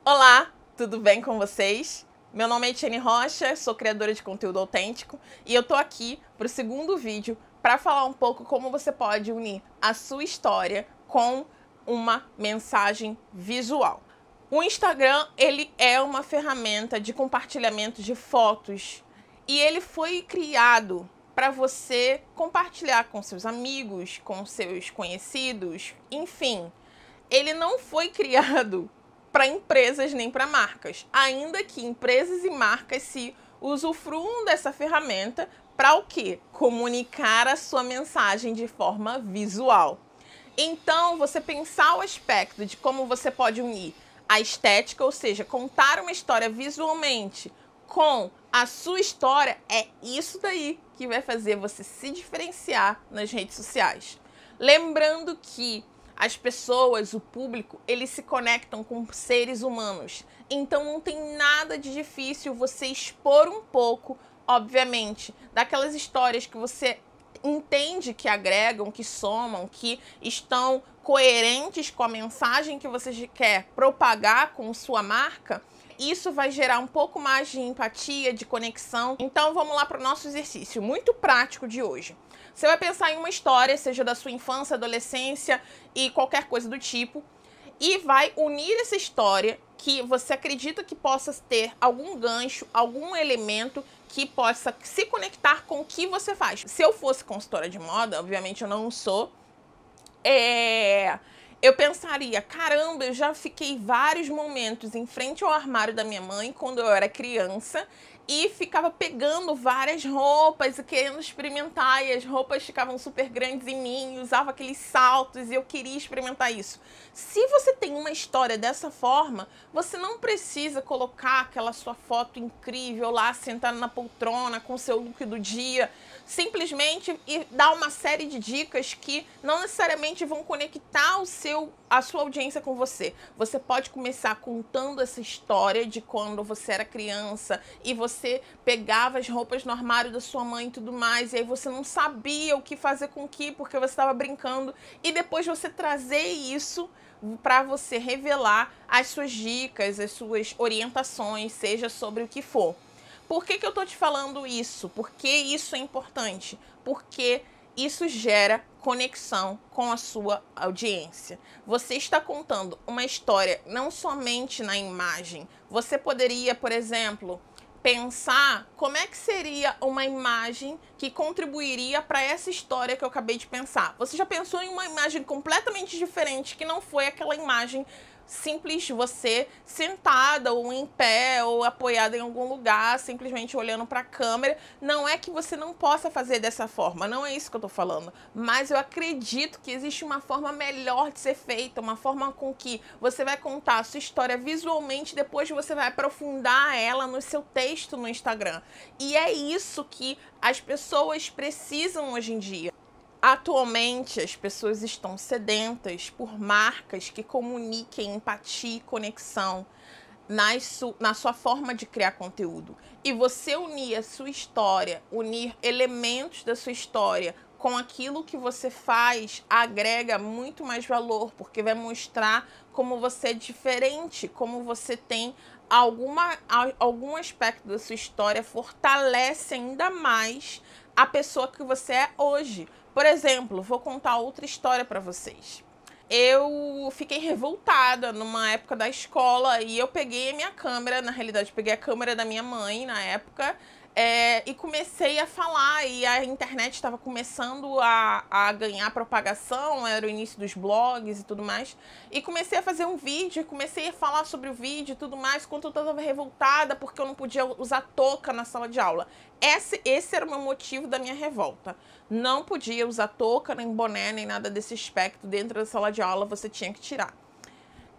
Olá, tudo bem com vocês? Meu nome é Etienne Rocha, sou criadora de conteúdo autêntico e eu tô aqui para o segundo vídeo para falar um pouco como você pode unir a sua história com uma mensagem visual. O Instagram, ele é uma ferramenta de compartilhamento de fotos e ele foi criado para você compartilhar com seus amigos, com seus conhecidos, enfim. Ele não foi criado para empresas nem para marcas, ainda que empresas e marcas se usufruam dessa ferramenta para o quê? Comunicar a sua mensagem de forma visual. Então, você pensar o aspecto de como você pode unir a estética, ou seja, contar uma história visualmente com a sua história, é isso daí que vai fazer você se diferenciar nas redes sociais. Lembrando que as pessoas, o público, eles se conectam com seres humanos. Então não tem nada de difícil você expor um pouco, obviamente, daquelas histórias que você entende que agregam, que somam, que estão coerentes com a mensagem que você quer propagar com sua marca. Isso vai gerar um pouco mais de empatia, de conexão. Então vamos lá para o nosso exercício muito prático de hoje. Você vai pensar em uma história, seja da sua infância, adolescência e qualquer coisa do tipo, e vai unir essa história que você acredita que possa ter algum gancho, algum elemento que possa se conectar com o que você faz. Se eu fosse consultora de moda, obviamente eu não sou, eu pensaria, caramba, eu já fiquei vários momentos em frente ao armário da minha mãe quando eu era criança e ficava pegando várias roupas e querendo experimentar, e as roupas ficavam super grandes em mim, usava aqueles saltos e eu queria experimentar isso. Se você tem uma história dessa forma, você não precisa colocar aquela sua foto incrível lá sentada na poltrona com o seu look do dia, simplesmente dar uma série de dicas que não necessariamente vão conectar a sua audiência com você. Você pode começar contando essa história de quando você era criança e você pegava as roupas no armário da sua mãe e tudo mais, e aí você não sabia o que fazer com o que, porque você estava brincando, e depois você trazer isso para você revelar as suas dicas, as suas orientações, seja sobre o que for. Por que eu tô te falando isso? Por que isso é importante? Porque isso gera conexão com a sua audiência. Você está contando uma história não somente na imagem. Você poderia, por exemplo, pensar como é que seria uma imagem que contribuiria para essa história que eu acabei de pensar. Você já pensou em uma imagem completamente diferente, que não foi aquela imagem simples, você sentada ou em pé ou apoiada em algum lugar, simplesmente olhando para a câmera. Não é que você não possa fazer dessa forma, não é isso que eu tô falando, mas eu acredito que existe uma forma melhor de ser feita, uma forma com que você vai contar a sua história visualmente, depois você vai aprofundar ela no seu texto no Instagram. E é isso que as pessoas precisam hoje em dia. Atualmente, as pessoas estão sedentas por marcas que comuniquem empatia e conexão na sua forma de criar conteúdo. E você unir a sua história, unir elementos da sua história com aquilo que você faz, agrega muito mais valor, porque vai mostrar como você é diferente, como você tem algum aspecto da sua história, fortalece ainda mais a pessoa que você é hoje. Por exemplo, vou contar outra história para vocês. Eu fiquei revoltada numa época da escola e eu peguei a minha câmera, na realidade peguei a câmera da minha mãe na época, e comecei a falar, e a internet estava começando a ganhar propagação, era o início dos blogs e tudo mais, e comecei a fazer um vídeo, comecei a falar sobre o vídeo e tudo mais, quando eu estava revoltada porque eu não podia usar touca na sala de aula. Esse era o meu motivo da minha revolta. Não podia usar touca, nem boné, nem nada desse aspecto dentro da sala de aula, você tinha que tirar.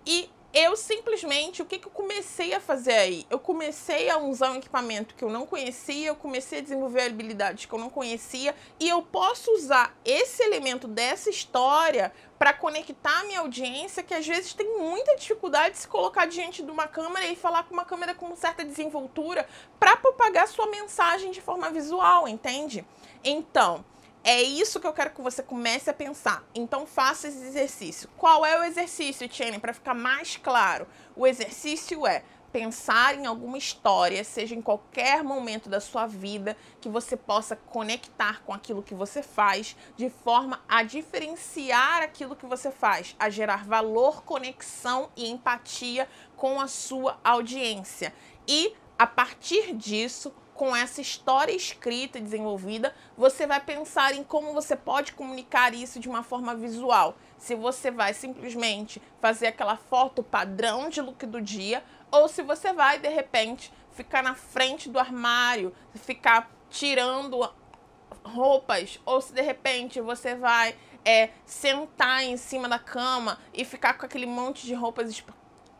E eu simplesmente, o que eu comecei a fazer aí? Eu comecei a usar um equipamento que eu não conhecia, eu comecei a desenvolver habilidades que eu não conhecia, e eu posso usar esse elemento dessa história para conectar a minha audiência, que às vezes tem muita dificuldade de se colocar diante de uma câmera e falar com uma câmera com certa desenvoltura para propagar sua mensagem de forma visual, entende? Então, É isso que eu quero que você comece a pensar. Então faça esse exercício. Qual é o exercício, Tiene? Para ficar mais claro, o exercício é pensar em alguma história, seja em qualquer momento da sua vida, que você possa conectar com aquilo que você faz, de forma a diferenciar aquilo que você faz, a gerar valor, conexão e empatia com a sua audiência. E, a partir disso, com essa história escrita e desenvolvida, você vai pensar em como você pode comunicar isso de uma forma visual. Se você vai simplesmente fazer aquela foto padrão de look do dia, ou se você vai, de repente, ficar na frente do armário, ficar tirando roupas, ou se de repente você vai sentar em cima da cama e ficar com aquele monte de roupas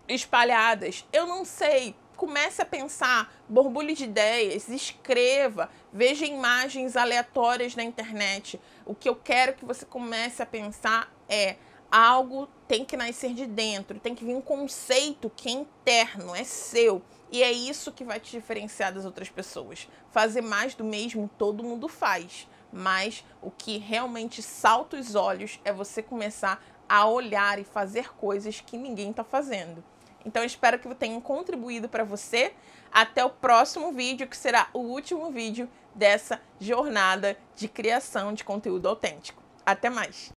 espalhadas. Eu não sei. Comece a pensar, borbulhe de ideias, escreva, veja imagens aleatórias na internet. O que eu quero que você comece a pensar é: algo tem que nascer de dentro, tem que vir um conceito que é interno, é seu. E é isso que vai te diferenciar das outras pessoas. Fazer mais do mesmo todo mundo faz, mas o que realmente salta os olhos é você começar a olhar e fazer coisas que ninguém está fazendo. Então, eu espero que eu tenha contribuído para você. Até o próximo vídeo, que será o último vídeo dessa jornada de criação de conteúdo autêntico. Até mais!